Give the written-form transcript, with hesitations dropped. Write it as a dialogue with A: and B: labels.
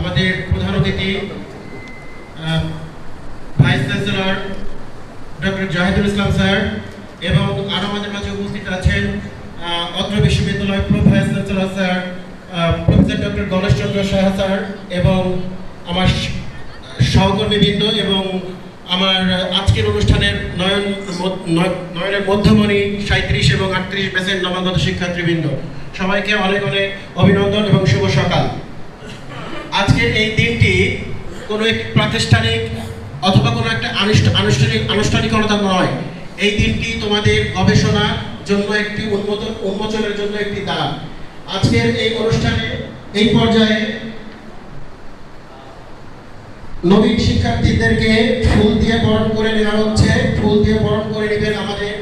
A: আমাদের প্রধান অতিথি vice chancellor doctor Zahidul Islam sir এবং আরও আমাদের মাঝে উপস্থিত আছেন অত্র বিশ্ববিদ্যালয় pro vice chancellor sir professor doctor Ganesh Chandra Saha sir এবং আমার সহকর্মীবৃন্দ এবং আমার আজকের অনুষ্ঠানের নয়নের মধ্যমণি 37 এবং 38 ব্যাচের নবাগত শিক্ষার্থীবৃন্দ, সবাইকে অনেক অনেক অভিনন্দন এবং শুভ সকাল। আজকের এই দিনটি কোনো একটি প্রাতিষ্ঠানিক অথবা কোনো একটা আনুষ্ঠানিকতা নয়। এই দিনটি তোমাদের গবেষণার জন্য একটি উন্মোচনের জন্য একটি দ্বার। আজকের এই অনুষ্ঠানে এই পর্যায়ে নবীন শিক্ষার্থীদেরকে ফুল দিয়ে বরণ করে নেওয়া হচ্ছে। ফুল দিয়ে বরণ করে নেবেন আমাদের